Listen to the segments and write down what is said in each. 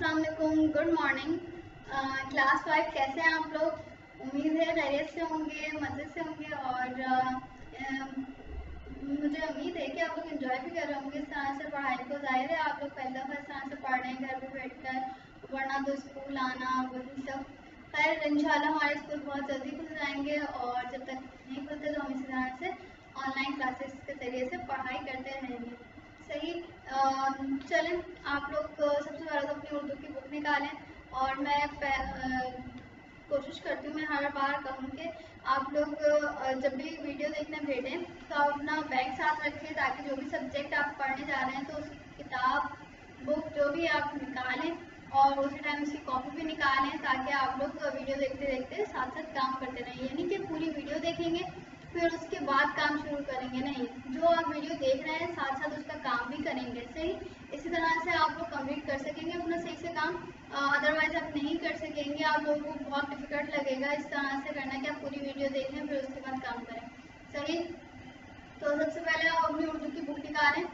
अस्सलाम वालेकुम, good morning. Class 5 कैसे हैं आप लोग? उम्मीद है खैरियत से होंगे, मज़े से होंगे और मुझे उम्मीद है कि आप लोग एंजॉय भी कर रहे होंगे इस तरह से पढ़ाई को। ज़ाहिर है आप लोग पहली दफ़ा इस तरह से पढ़ रहे हैं घर पे बैठकर, वरना तो स्कूल आना वही सब। खैर इंशाल्लाह हमारे स्कूल बहुत जल्दी खुल जाएंगे और जब तक नहीं खुलते तो हम इसी तरह से ऑनलाइन क्लासेस के ज़रिए से पढ़ाई करते रहेंगे। सही। चलें, आप लोग सबसे पहले तो अपनी उर्दू की बुक निकालें और मैं कोशिश करती हूँ, मैं हर बार कहूँ कि आप लोग जब भी वीडियो देखने बैठें तो आप अपना बैग साथ रखें ताकि जो भी सब्जेक्ट आप पढ़ने जा रहे हैं तो उसकी किताब बुक जो भी आप निकालें और उसी टाइम उसकी कॉपी भी निकालें ताकि आप लोग वीडियो देखते देखते साथ साथ काम करते रहें। यानी कि पूरी वीडियो देखेंगे फिर उसके बाद काम शुरू करेंगे, नहीं, जो आप वीडियो देख रहे हैं साथ साथ उसका काम भी करेंगे। सही, इसी तरह से आप लोग कंप्लीट कर सकेंगे अपना सही से काम। अदरवाइज आप नहीं कर सकेंगे, आप लोगों को बहुत डिफिकल्ट लगेगा इस तरह से करना कि आप पूरी वीडियो देखें फिर उसके बाद काम करें। सही, तो सबसे पहले आप अपनी उर्दू की बुक निकालें।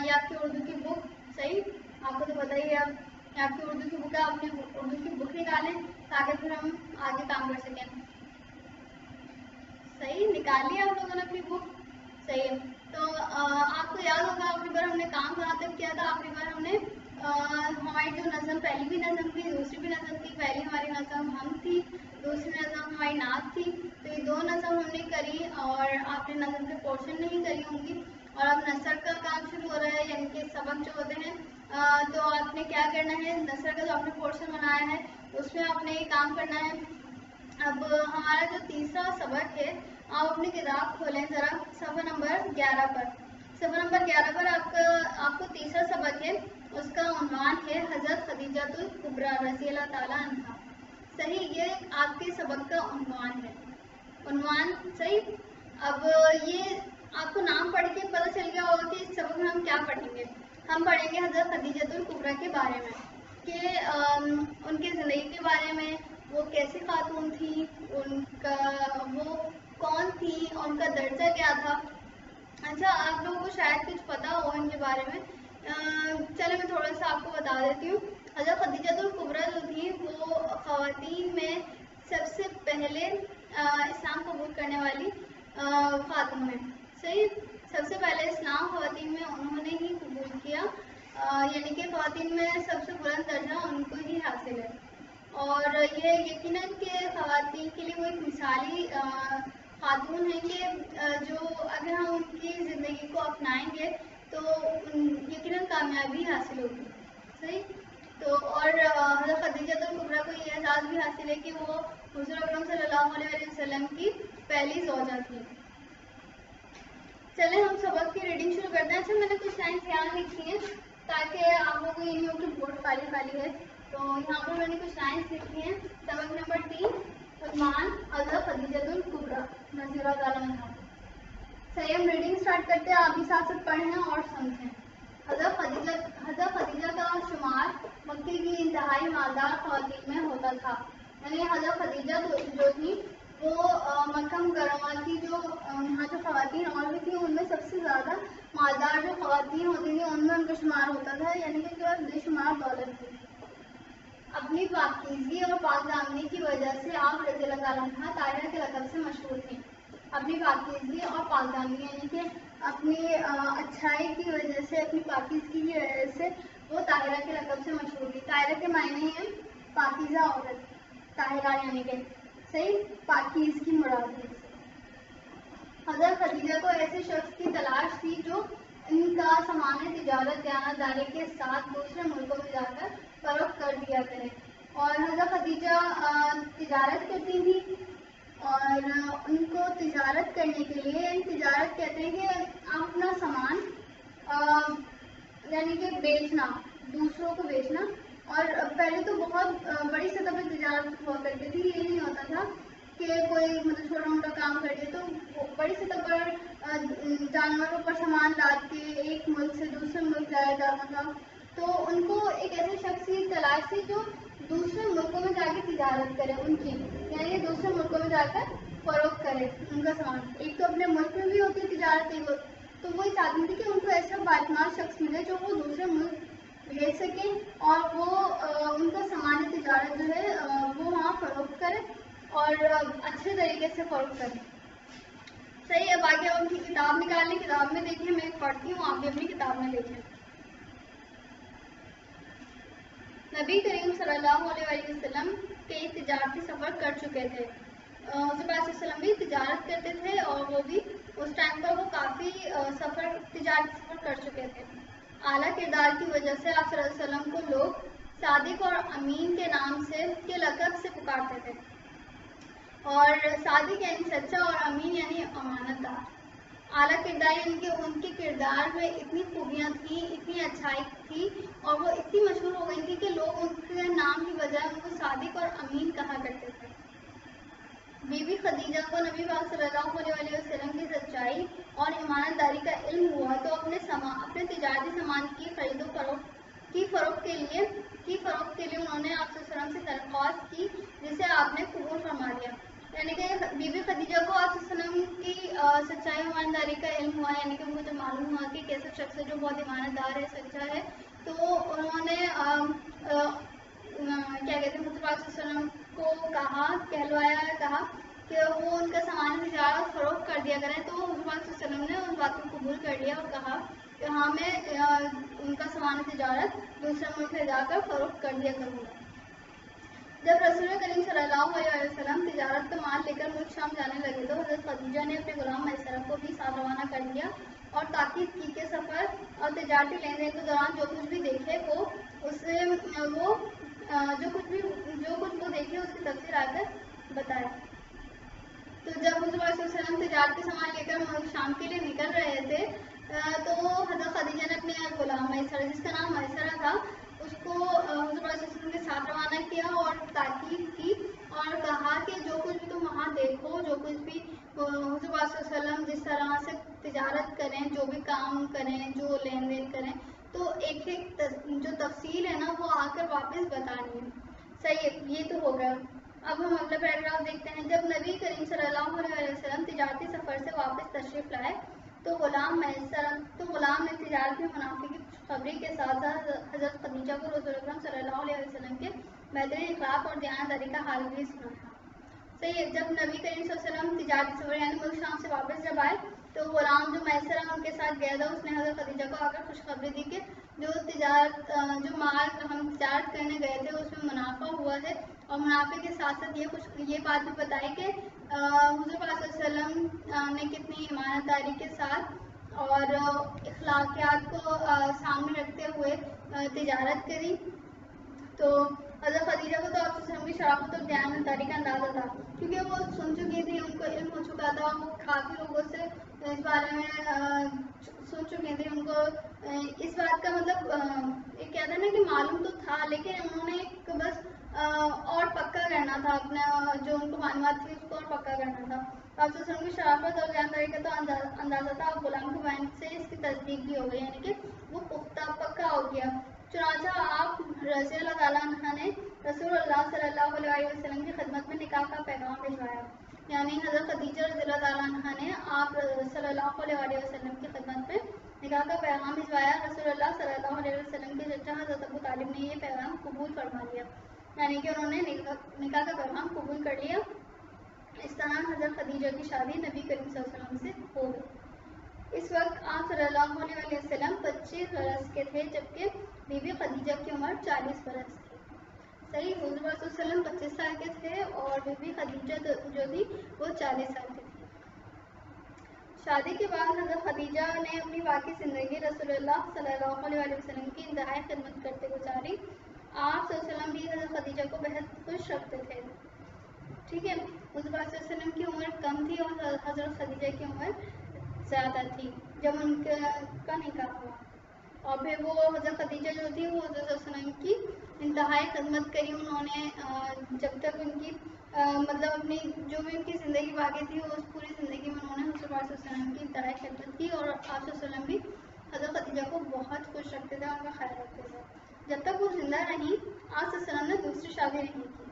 ये आपकी उर्दू की बुक, सही, आपको तो पता ही है अब आपकी उर्दू की बुक है, अपनी उर्दू की बुक निकालें ताकि फिर हम आगे काम कर सकें। सही, निकाल लिया आप लोगों ने अपनी बुक? सही है। तो आपको याद होगा आखिरी बार हमने काम कहाँ तक किया था? आखिरी बार हमने हमारी जो नज़म, पहली भी नज़म थी दूसरी भी नज़म थी। पहली हमारी नज़म हम थी, दूसरी नज़म हमारी नात थी। तो ये दो नज़म हमने करी और आपने नज़म के पोर्शन नहीं करी होंगी और अब नसर का काम शुरू हो रहा है, यानी कि सबक जो होते हैं। तो आपने क्या करना है, नसर का जो आपने पोर्शन बनाया है उसमें आपने ये काम करना है। अब हमारा जो तीसरा सबक है, आप अपनी किताब खोलें ज़रा सफ़ा नंबर 11 पर। सफ़ा नंबर 11 पर आपको तीसरा सबक है, उसका उन्वान है हज़रत खदीजतुल कुबरा रज़ी अल्लाह ताला अन्हा। सही, ये आपके सबक का उन्वान है, उन्वान। सही, अब ये आपको नाम पढ़ के पता चल गया होगा कि इस सबक में हम क्या पढ़ेंगे। हम पढ़ेंगे हज़रत खदीजतुल कुबरा के बारे में कि उनकी ज़िंदगी के बारे में, वो कैसी खातून थी, उनका वो कौन थी, उनका दर्जा क्या था। अच्छा, आप लोगों को शायद कुछ पता हो इनके बारे में। चलो मैं थोड़ा सा आपको बता देती हूँ। हज़रत खदीजतुल कुबरा जो थी वो ख़वातीन में सबसे पहले इस्लाम कबूल करने वाली खातून है। सही, सबसे पहले इस्लाम ख़वातीन में उन्होंने ही कबूल किया, यानी कि ख़वातीन में सबसे बुलंद दर्जा उनको ही हासिल है। और ये यकीनन के ख़वातीन के लिए वो एक मिसाली खातून है कि जो अगर हम उनकी ज़िंदगी को अपनाएंगे तो यकीनन कामयाबी हासिल होगी। सही, तो और हज़रत खदीजतुल कुबरा को ये एजाज़ भी हासिल है कि वो हुज़ूर अकरम सल्लल्लाहु अलैहि वसल्लम की पहली ज़ौजा थी। चलें हम सबक की रीडिंग शुरू करते हैं। अच्छा, मैंने कुछ लाइन्स यहाँ लिखी हैं ताकि आप लोगों को ये नहीं हो कि बोर्ड खाली खाली है, तो यहाँ पर मैंने कुछ लाइन्स लिखी हैं। सबक नंबर 3, उन्वान हज़रत खदीजतुल कुबरा रज़ी अल्लाह ताला अन्हा। सही, हम रीडिंग स्टार्ट करते हैं, आप भी साथ साथ पढ़ें और समझें। हज़रत खदीजा का शुमार मक्के की इंतहाई मालदार ख़वातीन में होता था। यानी हज़रत खदीजा जो थी वो मक्का मुकर्रमा की जो यहाँ जो ख़वातीन और भी थी उनमें सबसे ज़्यादा मालदार जो ख़वातीन होती थी उनमें उनका शुमार होता था, यानी कि उनके पास बेशुमार दौलत थी। अपनी पाकीज़गी और पाकदामनी की वजह से आप रज़ी अल्लाह ताला अन्हा ताहिरा के लक़ब से मशहूर थी। अपनी पाकीज़गी और पाकदामनी यानी कि अपनी अच्छाई की वजह से, अपनी पाकीज़गी की वजह से वो ताहिरा के लक़ब से मशहूर थी। ताहिरा के मायने हैं पाकीज़ा औरत, ताहिरा यानी कि सही, पाकीज़ की मुराद है। हज़रत खदीजा को ऐसे शख्स की तलाश थी जो इनका सामान तिजारत दयानतदारी के साथ दूसरे मुल्कों में जाकर फरोख्त कर दिया करे। और हज़रत खदीजा तिजारत करती थी और उनको तिजारत करने के लिए, तिजारत कहते हैं कि आप अपना सामान यानी कि बेचना, दूसरों को बेचना। और पहले तो बहुत बड़ी सतह पर तिजारत हुआ करती थी, ये नहीं होता था कि कोई मतलब छोटा मोटा काम कर दिया, तो बड़ी सतह पर जानवरों पर सामान लाद के एक मुल्क से दूसरे मुल्क लाया जाता था। तो उनको एक ऐसे शख्स की तलाश थी जो दूसरे मुल्कों में जाकर तिजारत करे उनकी, यानी दूसरे मुल्कों में जाकर फरोख्त करे उनका सामान। एक तो अपने मुल्क में भी होती है तिजारत, तो वो चाहती थी कि उनको ऐसा बातमार शख्स मिले जो वो दूसरे मुल्क भेज सकें और वो उनका सामान तजारत जो है वो वहाँ फरोख्त करें और अच्छे तरीके से फरोख्त करें। सही है। बाकी अब हम किताब निकाल लें, किताब में देखिए, मैं पढ़ती हूँ, आप भी अपनी किताब में देखें। नबी करीम सल्लल्लाहु अलैहि वसल्लम कई तिजारती सफ़र कर चुके थे। हुज़ूर भी तिजारत करते थे और वो भी उस टाइम पर वो काफ़ी तिजारती सफ़र कर चुके थे। आला किरदार की वजह से आप सल्लल्लाहु अलैहि वसल्लम को लोग सादिक और अमीन के नाम से के लक़ब से पुकारते थे। और सादिक यानी सच्चा और अमीन यानी अमानतदार। आला किरदार यानी उनके किरदार में इतनी खूबियाँ थी, इतनी अच्छाई थी और वो इतनी मशहूर हो गई थी कि लोग उनके नाम की बजाय उनको सादिक और अमीन कहा करते थे। बीबी खदीजा को नबी पाक सल्लल्लाहु अलैहि वसल्लम की सच्चाई और ईमानदारी का इल्म हुआ तो अपने तिजारती सामान की खरीदो फरोख्त के लिए उन्होंने आप सल्लल्लाहु अलैहि वसल्लम से दरख्वास्त की, जिसे आपने कबूल फरमा लिया। यानी कि बीबी खदीजा को आप सल्लल्लाहु अलैहि वसल्लम की सच्चाई और ईमानदारी का इल्म हुआ, यानी कि उनको जब मालूम हुआ कि कैसा शख्स है जो बहुत ईमानदार है, सच्चा है, तो उन्होंने क्या कहते हैं मुस्तफा सल्लल्लाहु अलैहि वसल्लम को कहा कि वो उनका सामान तिजारत फरोख्त कर दिया करें। तो मुस्तफा सल्लल्लाहु अलैहि वसल्लम ने उस बात को कबूल कर लिया और कहा कि हाँ, मैं उनका सामान तिजारत दूसरे मुल्क में जाकर फरोख्त कर दिया करूँगा। जब रसूल करीम सल्लल्लाहु अलैहि वसल्लम तिजारत का माल लेकर मुल्क शाम जाने लगे तो हज़रत खदीजा ने अपने गुलाम मैसरा को भी साथ रवाना कर दिया और ताकीद की कि सफ़र और तिजारती लेन देन के दौरान जो कुछ भी देखे वो देखे उसकी तफसीर आकर बताए। तो जब हुज़ूर सल्लल्लाहु अलैहि वसल्लम तिजारती सामान लेकर मुल्क शाम के लिए निकल रहे थे तो हज़रत खदीजा ने अपने गुलाम मैसरा, जिसका नाम मैसरा था, उसको हुज़ूर सल्लल्लाहु अलैहि वसल्लम के साथ रवाना किया और ताकीद की और कहा कि जो कुछ भी तुम वहाँ देखो, जो कुछ भी हुज़ूर सल्लल्लाहु अलैहि वसल्लम जिस तरह से तिजारत करें, जो भी काम करें, जो लेन देन करें, तो एक एक जो तफसील है ना वो आकर वापस बतानी है। सही है, ये तो हो गया। अब हम अगला पैराग्राफ देखते हैं। जब नबी करीम सल्लल्लाहु अलैहि वसल्लम तिजारती सफ़र से वापस तशरीफ़ लाए तो गुलाम ने तिजारत में मुनाफे की खुशखबरी के साथ हज़रत खदीजा को रसूल अकरम सल्लल्लाहु अलैहि वसल्लम के बेहतरीन अखलाक और दयानतदारी का हाल भी सुनाया। सही है। जब नबी करीम सल्लल्लाहु अलैहि वसल्लम तिजारती सफ़र यानी मुल्क शाम से वापस जब आए तो गुलाम जो मैसरा उनके साथ गया था, उसने हज़रत खदीजा को आकर खुशखबरी दी कि जो माल हम तिजारत करने गए थे उसमें मुनाफा हुआ है और मुनाफे के साथ साथ ये बात भी बताई कि हुज़ूर पाक सल्लल्लाहु अलैहि वसल्लम ने कितनी ईमानदारी के साथ और अखलाकियात को सामने रखते हुए तिजारत करी। तो हज़रत खदीजा को तो आप की शराफत और दयानतदारी का अंदाज़ा था, क्योंकि वो सुन चुकी थी, उनको इल्म हो चुका था, वो काफ़ी लोगों से इस बारे में सुन चुके थे। उनको इस बात का मतलब ये कहते हैं ना कि मालूम तो था, लेकिन उन्होंने बस और पक्का करना था, अपना जो उनको मालूमात थी उसको और पक्का करना था। आप की शराफत और जानकारी का तो अंदाज़ा था, और गुलाम के बयान से इसकी तस्दीक भी हो गई, यानी कि वो पुख्ता पक्का हो गया। चुनांचा आप रज़ी अल्लाह ताला अन्हा ने रसूलुल्लाह सल्लल्लाहु अलैहि वसल्लम की खिदमत में निकाह का पैगाम भिजवाया। यानी हज़रत खदीजा रज़ी अल्लाह ताला अन्हा ने आप सल्लल्लाहु अलैहि वसल्लम की खिदमत में निकाह का पैगाम भिजवाया। रसूलुल्लाह सल्लल्लाहु अलैहि वसल्लम के चचा हज़रत अबू तालिब ने ये पैगाम कबूल फरमा लिया, यानी कि उन्होंने निकाह का पैगाम कबूल कर लिया। इस तरह हज़रत खदीजा की शादी नबी करीम सल्लल्लाहु अलैहि वसल्लम से हो गई। इस वक्त आप सल्लल्लाहु अलैहि वसल्लम 25 बरस के थे, जबकि बीबी खदीजा की उम्र 40 बरस थी। सही, हुज़ूर सल्लल्लाहु अलैहि वसल्लम 25 साल के थे और बीबी खदीजा जो थी वो 40 साल की थी। शादी के बाद हज़रत खदीजा ने अपनी बाकी ज़िंदगी रसूलुल्लाह सल्लल्लाहु अलैहि वसल्लम की इंतहाई खिदमत करते गुजारी। आप सल्लल्लाहु अलैहि वसल्लम भी हज़रत खदीजा को बेहद खुश रखते थे। ठीक है, हुज़ूर सल्लल्लाहु अलैहि वसल्लम की उम्र कम थी और हज़रत खदीजा की उम्र ज़्यादा थी जब उनका निकाह हुआ। और फिर वो हज़रत खदीजा जो थी वो हज़रत वसल्लम की इंतहाई खिदमत करी। उन्होंने जब तक उनकी मतलब अपनी जो भी उनकी ज़िंदगी बाकी थी उस पूरी ज़िंदगी में उन्होंने हज़रत वसल्लम की इंतहाई खिदमत की और आप वसल्लम भी हज़रत खदीजा को बहुत खुश रखते थे, उनका ख्याल रखते थे। जब तक वो जिंदा रहीं आप वसल्लम ने दूसरी शादी नहीं की।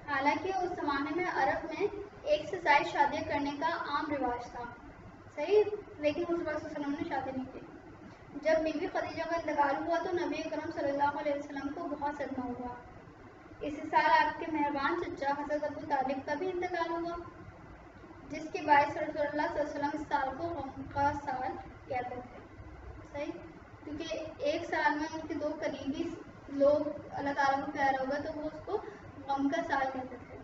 हालांकि उस ज़माने में अरब में एक से ज़ायद शादियाँ करने का आम रिवाज था। सही, लेकिन उस वक्त वसल्लम ने शादी नहीं की। جب بیوی خدیجہ کا انتقال ہوا تو نبی اکرم صلی اللہ علیہ وسلم کو بہت صدمہ ہوا۔ اسی سال آپ کے مہربان چچا حضرت ابو طالب کا بھی انتقال ہوا، جس کے باعث رسول اللہ صلی اللہ علیہ وسلم اس سال کو غم کا سال کہتے تھے۔ صحیح، کیونکہ ایک سال میں ان کے دو قریبی لوگ اللہ تعالیٰ کو پیارا ہوگا تو وہ اس کو غم کا سال کہتے تھے۔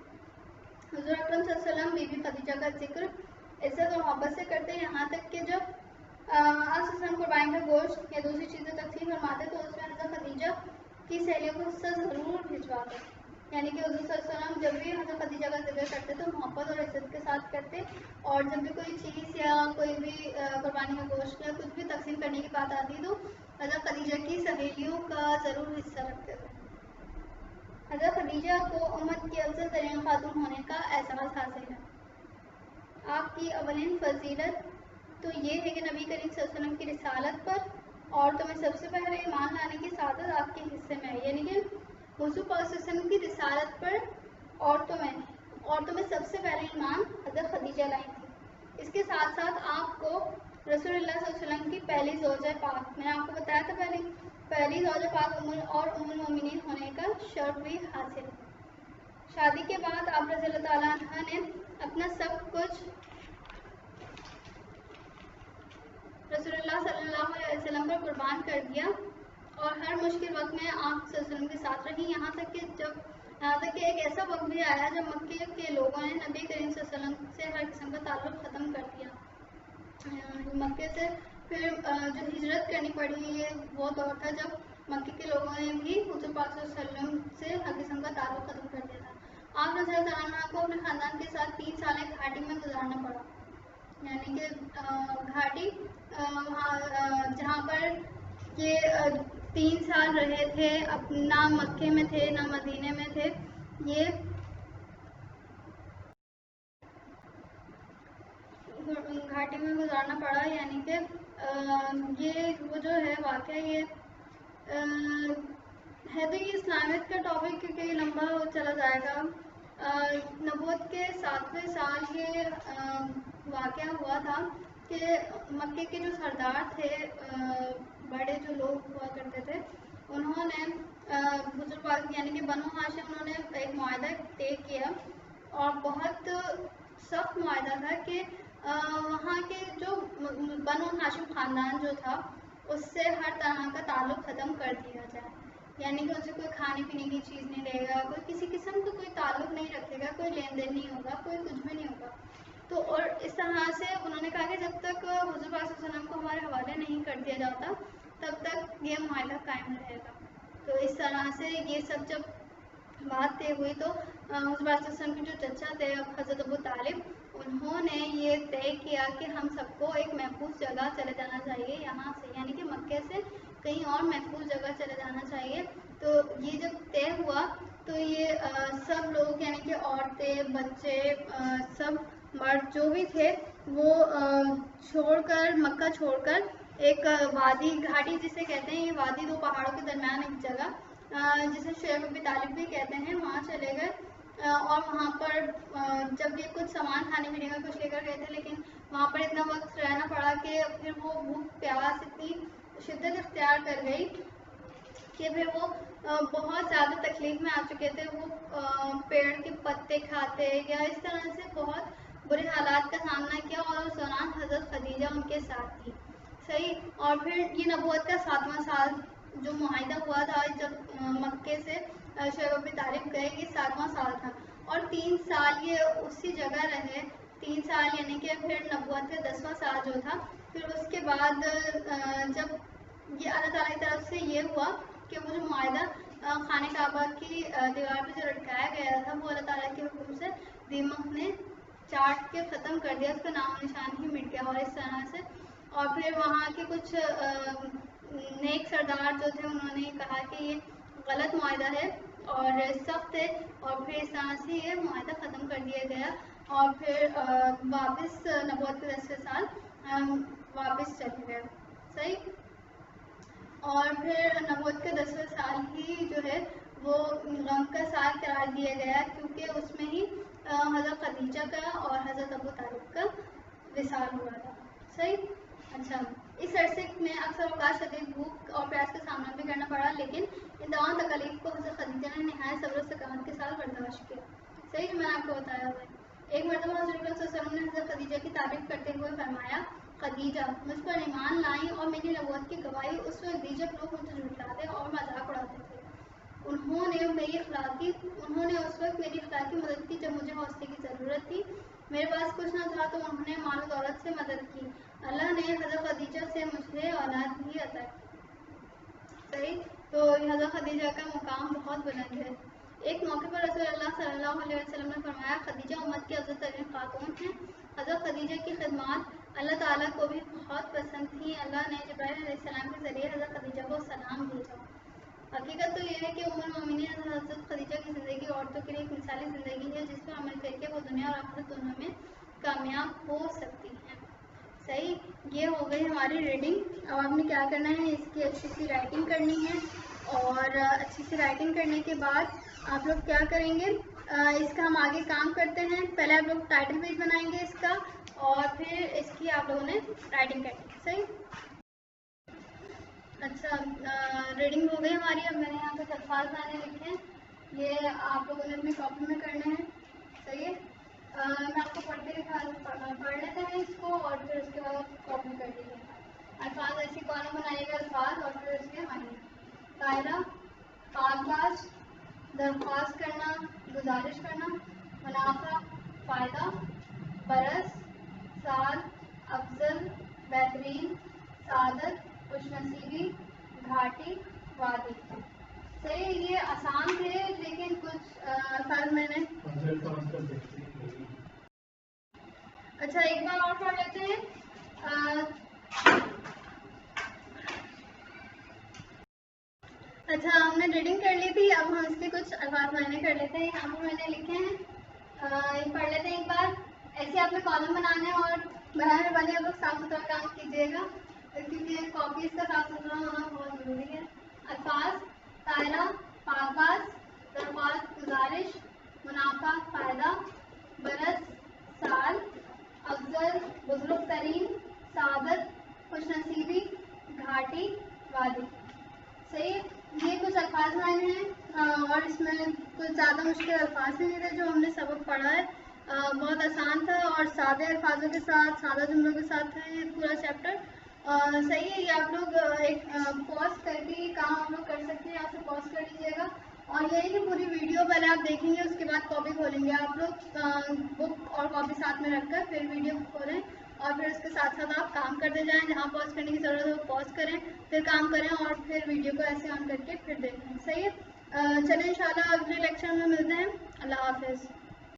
حضور اکرم صلی اللہ علیہ وسلم بی بی خدیجہ کا ذکر عزت اور محبت سے کرتے، یہاں تک کہ جب آپ قربانی کا گوشت یا دوسری چیزیں تقسیم فرماتے تو اس میں حضرت خدیجہ کی سہیلیوں کو حصہ ضرور بھجواتے، یعنی کہ حضور صلی اللہ علیہ وسلم جب بھی حضرت خدیجہ کا ذکر کرتے تو محبت اور عزت کے ساتھ کرتے، اور جب بھی کوئی چیز یا کوئی بھی قربانی کا گوشت یا کچھ بھی تقسیم کرنے کی بات آتی تو حضرت خدیجہ کی سہیلیوں کا ضرور حصہ رکھتے تھے۔ حضرت خدیجہ کو امت کی افضل ترین خاتون ہونے کا اعزاز حاصل ہے۔ آپ کی اولین فضیلت تو یہ ہے کہ نبی کریم صلی اللہ علیہ وسلم کی رسالت پر عورتوں میں سب سے پہلے ایمان لانے کی سعادت آپ کے حصے میں ہے، یعنی کہ حضور پاک صلی اللہ علیہ وسلم کی رسالت پر عورتوں میں سب سے پہلے ایمان حضرت خدیجہ لائی تھی۔ اس کے ساتھ ساتھ آپ کو رسول اللہ صلی اللہ علیہ وسلم کی پہلی زوجہ پاک، میں نے آپ کو بتایا تھا پہلی زوجہ پاک اور ام المومنین ہونے کا شرف بھی حاصل ہے۔ شادی کے بعد آپ رضی اللہ تعالیٰ عنہ نے اپنا سب کچھ رسول اللہ صلی اللہ علیہ وسلم پر قربان کر دیا اور ہر مشکل وقت میں آپ صلی اللہ علیہ وسلم کے ساتھ رہی، یہاں تک کہ ایک ایسا وقت بھی آیا جب مکے کے لوگوں نے نبی کریم صلی اللہ علیہ وسلم سے ہر قسم کا تعلق ختم کر دیا۔ مکے سے پھر جو ہجرت کرنی پڑی، یہ وہ دور تھا جب مکے کے لوگوں نے بھی حضور پاک صلی اللہ علیہ وسلم سے ہر قسم کا تعلق ختم کر دیا تھا۔ آپ رضی اللہ عنہ کو اپنے خاندان کے ساتھ 3 سال ایک گھاٹی میں گزارنا پڑا، یعنی کہ گھاٹی جہاں پر یہ 3 سال رہے تھے، نہ مکے میں تھے نہ مدینے میں تھے، یہ گھاٹی میں گزارنا پڑا، یعنی کہ یہ وہ جو ہے واقعہ یہ ہے تو یہ اسلامیت کا ٹاپک کیونکہ یہ لمبا چلا جائے گا۔ نبوت کے 7ویں سال یہ واقعہ ہوا تھا کہ مکے کے جو سردار تھے، بڑے جو لوگ ہوا کرتے تھے، انہوں نے حضور پاک یعنی کہ بنو ہاشم، انہوں نے ایک معاہدہ طے کیا اور بہت سخت معاہدہ تھا کہ وہاں کے جو بنو ہاشم خاندان جو تھا اس سے ہر طرح کا تعلق ختم کر دیا جائے، یعنی کہ ان سے کوئی کھانے پینے کی چیز نہیں لے گا، کوئی کسی قسم کا کوئی تعلق نہیں رکھے گا، کوئی لین دین نہیں ہوگا، کوئی کچھ بھی نہیں ہوگا۔ تو اور اس طرح سے انہوں نے کہا کہ جب تک حضور پاک صلی اللہ علیہ وسلم کو ہمارے حوالے نہیں کر دیا جاتا تب تک یہ معاہدہ قائم رہے گا۔ تو اس طرح سے یہ سب جب بات طے ہوئی تو حضور پاک صلی اللہ علیہ وسلم کے جو چچا تھے حضرت ابو طالب، انہوں نے یہ طے کیا کہ ہم سب کو ایک محفوظ جگہ چلے جانا چاہیے یہاں سے، یعنی کہ مکے سے کہیں اور محفوظ جگہ چلے جانا چاہیے۔ تو یہ جب طے ہوا تو یہ سب لوگ یعنی کہ عورتیں، بچے، سب مرد جو بھی تھے وہ مکہ چھوڑ کر ایک وادی گھاٹی جسے کہتے ہیں، یہ وادی 2 پہاڑوں کے درمیان ایک جگہ جسے شعیب ابی طالب بھی کہتے ہیں، وہاں چلے گئے اور وہاں پر جب یہ کچھ سامان کھانے پینے کا کچھ لے کر گئے تھے، لیکن وہاں پر اتنا وقت رہنا پڑا کہ پھر وہ بھوک پیاس اتنی شدت اختیار کر گئی کہ پھر وہ بہت زیادہ تکلیف میں آ چکے تھے، وہ پیڑ کے پتے کھاتے یا اس طرح سے بہت برے حالات کا سامنا کیا، اور اس دوران حضرت خدیجہ ان کے ساتھ تھی۔ صحیح، اور پھر یہ نبوت کا 7واں سال جو معاہدہ ہوا تھا جب مکے سے شعیب ابی طالب گئے، یہ 7واں سال تھا اور 3 سال یہ اسی جگہ رہے، 3 سال یعنی کہ پھر نبوت کا 10واں سال جو تھا، پھر اس کے بعد جب یہ اللہ تعالیٰ کی طرف سے یہ ہوا کہ وہ جو معاہدہ خانہ کعبہ کی دیوار پہ جو لٹکایا گیا تھا وہ اللہ تعالیٰ کے حکم سے دیمک نے چاٹ کے ختم کر دیا، اس کا نام و نشان ہی مٹ گیا، اور اس طرح سے اور پھر وہاں کے کچھ نیک سردار جو تھے انہوں نے کہا کہ یہ غلط معاہدہ ہے اور سخت ہے، اور پھر اس طرح سے یہ معاہدہ ختم کر دیا گیا اور پھر واپس نبوت کے 10ویں سال واپس چلے گئے۔ صحیح، اور پھر نبوت کے 10ویں سال ہی جو ہے وہ غم کا سال قرار دیا گیا کیونکہ اس میں ہی حضرت خدیجہ کا اور حضرت ابو طالب کا وصال ہوا تھا۔ صحیح، اچھا इस अरसे में अक्सर औकात शदीद भूख और प्यास का सामना भी करना पड़ा, लेकिन इन तमाम तकलीफ को हज़रत खदीजा ने नहायत सब्र और सकावत के साथ बर्दाश्त किया। सही जो मैंने आपको बताया हुआ है। एक मरतबा हज़रत सल्लल्लाहु अलैहि वसल्लम ने हज़रत खदीजा की तारीफ करते हुए फरमाया, खदीजा मुझ पर ईमान लाई और मेरी नबूवत की गवाही उस वक्त दी जब लोग मुझे झुठलाते और मजाक उड़ाते थे। उन्होंने उस वक्त मेरी इखलाकी मदद की जब मुझे हौसले की ज़रूरत थी। मेरे पास कुछ न था तो उन्होंने माल और दौलत से मदद की। अल्लाह ने हज़रत खदीजा से मुझे औलाद भी अता की। सही, तो हज़रत खदीजा का मुकाम बहुत बुलंद है। एक मौके पर रसूलुल्लाह सल्लल्लाहु अलैहि वसल्लम ने फरमाया, खदीजा उम्मत की अफ़ज़ल तरीन खातून हैं। हज़रत खदीजा की खिदमत अल्लाह ताला को भी बहुत पसंद थी। अल्लाह ने जिब्राइल अलैहिस्सलाम के ज़रिए हज़रत खदीजा को सलाम भेजा। हकीकत तो यह है कि उम्मुल मोमिनीन हज़रत खदीजा की ज़िंदगी औरतों के लिए एक मिसाली ज़िंदगी है, जिस पर अमल करके वो दुनिया और आखिरत दोनों में कामयाब हो सकती हैं। सही, ये हो गई हमारी रीडिंग। अब आपने क्या करना है, इसकी अच्छी सी राइटिंग करनी है, और अच्छी सी राइटिंग करने के बाद आप लोग क्या करेंगे, इसका हम आगे काम करते हैं। पहले आप लोग टाइटल पेज बनाएंगे इसका, और फिर इसकी आप लोगों ने राइटिंग करनी है। सही, अच्छा, रीडिंग हो गई हमारी। अब मैंने यहाँ पे अल्फाज मैंने लिखे हैं, ये आप लोगों ने अपनी कॉपी में करने हैं। सही है, मैं आपको पढ़ लेते हैं इसको, और फिर उसके बाद आप कॉपी में कर लीजिएगा। अल्फाज ऐसी कॉलम बनाइएगा, अल्फाज, और फिर उसके मायने। दायरा, पास, दरख्वास्त करना, गुजारिश करना, मुनाफा, फ़ायदा, बरस, साल, अफजल, बेहतरीन, सादत, खुशनसीबी, घाटी, वादी। सही, ये आसान थे, लेकिन कुछ अल्फाज मैंने अच्छा एक बार और पढ़ लेते हैं। अच्छा, हमने रीडिंग कर ली थी, अब हम इसके कुछ अल्फाज मायने कर लेते हैं। यहाँ पर मैंने लिखे हैं, ये पढ़ लेते हैं एक बार। ऐसे आपने कॉलम बनाने हैं, और बनाने वाले आप लोग साफ सुथरा काम कीजिएगा, क्योंकि कॉपीज का साफ सुथरा होना बहुत ज़रूरी है। अल्फाज, दायरा, पास, दरख्वास्त, गुजारिश, मुनाफा, फ़ायदा, बरस, साल, अफजल, बुजुर्ग तरीन, सादत, खुशनसीबी, घाटी, वादी। सही, ये कुछ अल्फाज मायने हैं, और इसमें कुछ ज़्यादा मुश्किल अल्फाज भी नहीं थे जो हमने सबक पढ़ा है। बहुत आसान था, और सादे अल्फाजों के साथ, सादा जुमलों के साथ है ये पूरा चैप्टर। सही है, ये आप लोग एक पॉज करके ये काम आप लोग कर सकते हैं, यहाँ से पॉज कर लीजिएगा। और यही कि पूरी वीडियो पहले आप देखेंगे, उसके बाद कॉपी खोलेंगे। आप लोग बुक और कॉपी साथ में रखकर फिर वीडियो खोलें, और फिर उसके साथ साथ आप काम करते जाएं। जहाँ पॉज करने की ज़रूरत है वो पॉज करें, फिर काम करें, और फिर वीडियो को ऐसे ऑन करके फिर देखें। सही है, चलें इंशाल्लाह अगले लेक्चर में मिलते हैं। अल्लाह हाफिज़।